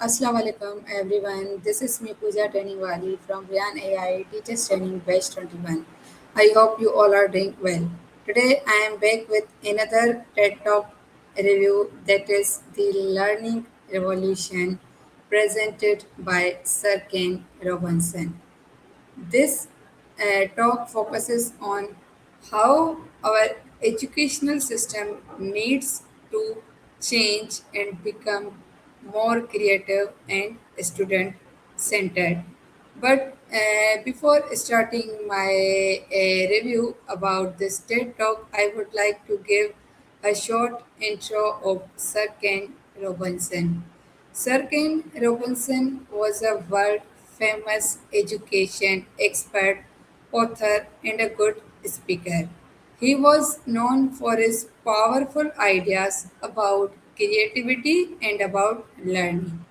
Assalamu alaikum everyone. This is me Pooja Wali from Ryan AI Teachers Training Batch 21. I hope you all are doing well. Today I am back with another TED Talk review that is the Learning Revolution presented by Sir Ken Robinson. This talk focuses on how our educational system needs to change and become more creative and student centered. But before starting my review about this TED talk, I would like to give a short intro of Sir Ken Robinson. Sir Ken Robinson was a world famous education expert, author, and a good speaker. He was known for his powerful ideas about creativity and about learning.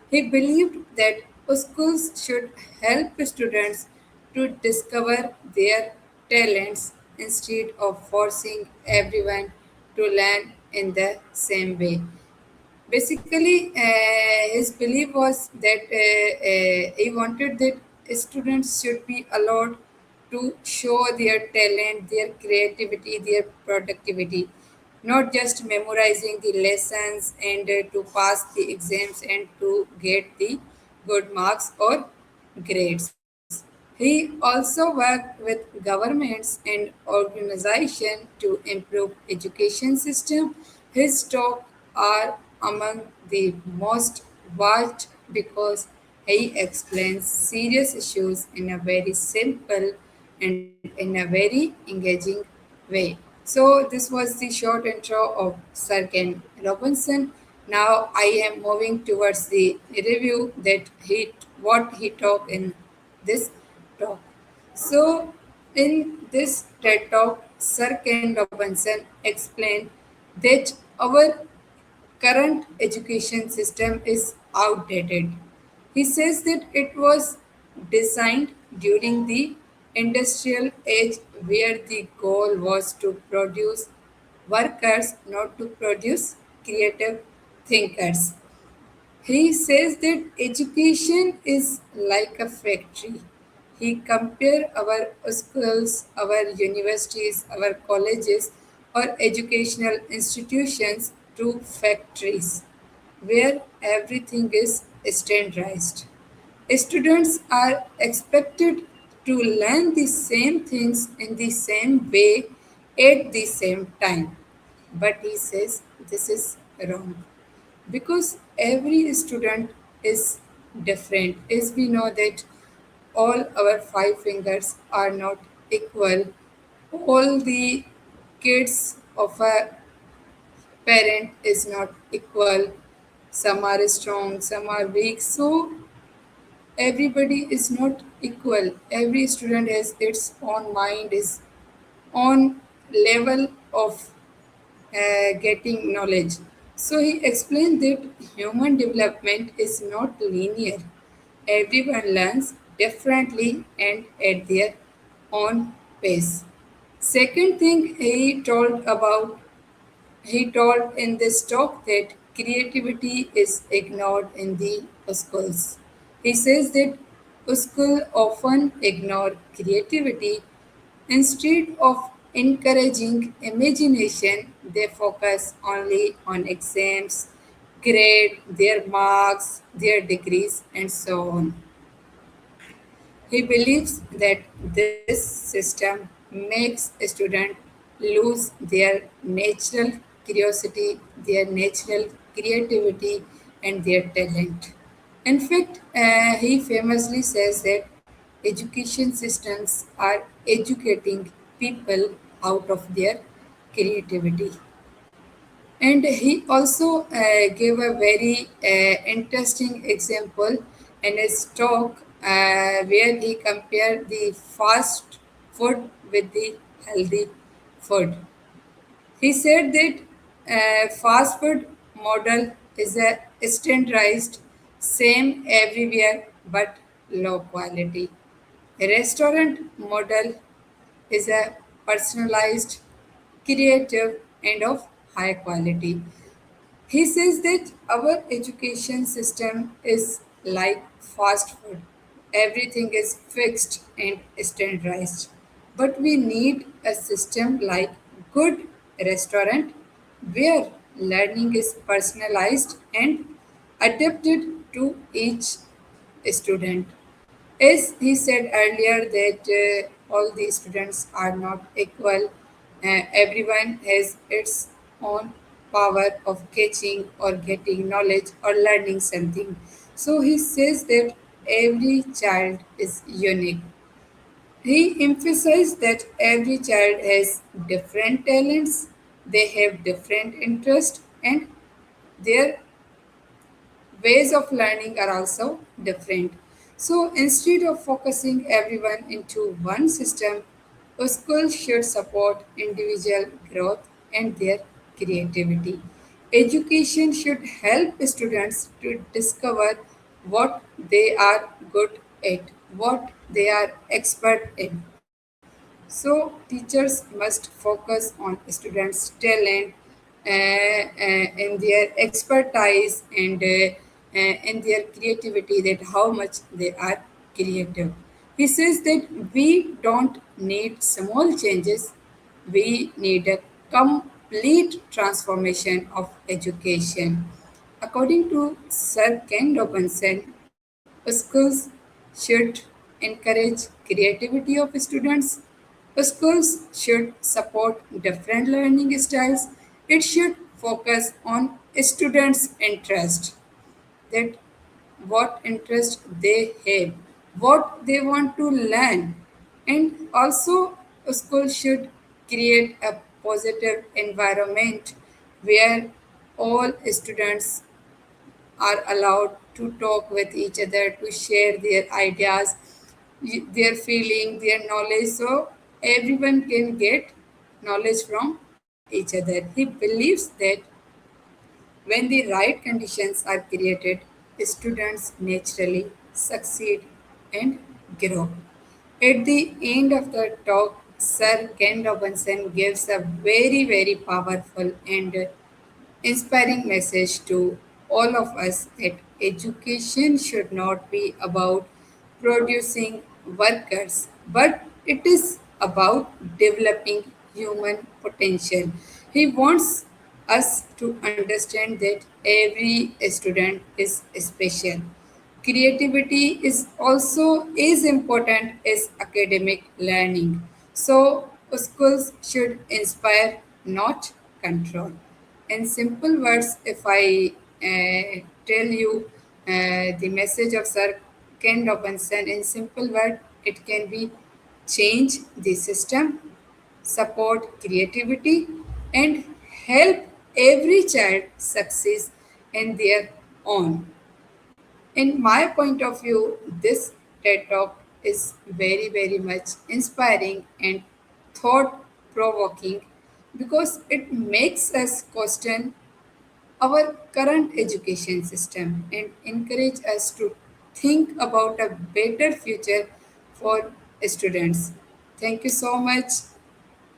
He believed that schools should help students to discover their talents instead of forcing everyone to learn in the same way. Basically, his belief was that he wanted that students should be allowed to show their talent, their creativity, their productivity, not just memorizing the lessons and to pass the exams and to get the good marks or grades. He also worked with governments and organizations to improve education system. His talk are among the most watched because he explains serious issues in a very simple and in a very engaging way. So this was the short intro of Sir Ken Robinson. Now I am moving towards the review that he what he talked in this talk. So, in this TED talk, Sir Ken Robinson explained that our current education system is outdated. He says that it was designed during the industrial age where the goal was to produce workers, not to produce creative thinkers. He says that education is like a factory. He compare our schools, our universities, our colleges, or educational institutions to factories where everything is standardized. Students are expected to learn the same things in the same way at the same time. But he says this is wrong because every student is different. As we know that all our five fingers are not equal, all the kids of a parent is not equal. Some are strong, some are weak. So everybody is not equal. Every student has its own mind, its own level of getting knowledge. So he explained that human development is not linear. Everyone learns differently and at their own pace. Second thing he told in this talk that creativity is ignored in the schools. He says that schools often ignore creativity. Instead of encouraging imagination, they focus only on exams, grade, their marks, their degrees, and so on. He believes that this system makes a student lose their natural curiosity, their natural creativity, and their talent. In fact, he famously says that education systems are educating people out of their creativity. And he also gave a very interesting example in his talk where he compared the fast food with the healthy food. He said that fast food model is a standardized, same everywhere but low quality. A restaurant model is a personalized, creative, and of high quality. He says that our education system is like fast food. Everything is fixed and standardized. But we need a system like good restaurant where learning is personalized and adapted to each student. As he said earlier, that all the students are not equal. Everyone has its own power of catching or getting knowledge or learning something. So he says that every child is unique. He emphasized that every child has different talents, they have different interests, and their ways of learning are also different. So instead of focusing everyone into one system, a school should support individual growth and their creativity. Education should help students to discover what they are good at, what they are expert in. So teachers must focus on students' talent, in their expertise, and in their creativity. That how much they are creative. He says that we don't need small changes. We need a complete transformation of education. According to Sir Ken Robinson, schools should encourage creativity of students. Schools should support different learning styles. It should focus on students' interest, that what interest they have, what they want to learn, and also a school should create a positive environment where all students are allowed to talk with each other, to share their ideas, their feeling, their knowledge, so everyone can get knowledge from each other. He believes that when the right conditions are created, students naturally succeed and grow. At the end of the talk, Sir Ken Robinson gives a very, very powerful and inspiring message to all of us that education should not be about producing workers, but it is about developing human potential. He wants us to understand that every student is special. Creativity is also as important as academic learning. So schools should inspire, not control. In simple words, if I tell you the message of Sir Ken Robinson in simple word, it can be change the system, support creativity, and help every child succeed in their own. In my point of view, this TED Talk is very, very much inspiring and thought provoking because it makes us question our current education system and encourage us to think about a better future for students. Thank you so much,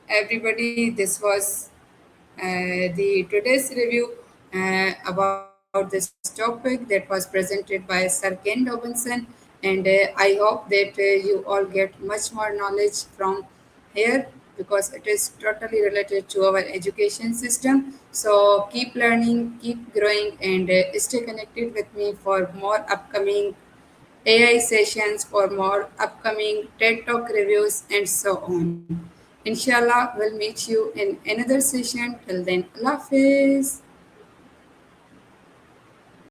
everybody. This was the today's review about this topic that was presented by Sir Ken Robinson. And I hope that you all get much more knowledge from here because it is totally related to our education system. So keep learning, keep growing, and stay connected with me for more upcoming AI sessions, for more upcoming TED Talk reviews, and so on. Inshallah, we'll meet you in another session. Till then, Allah Hafiz.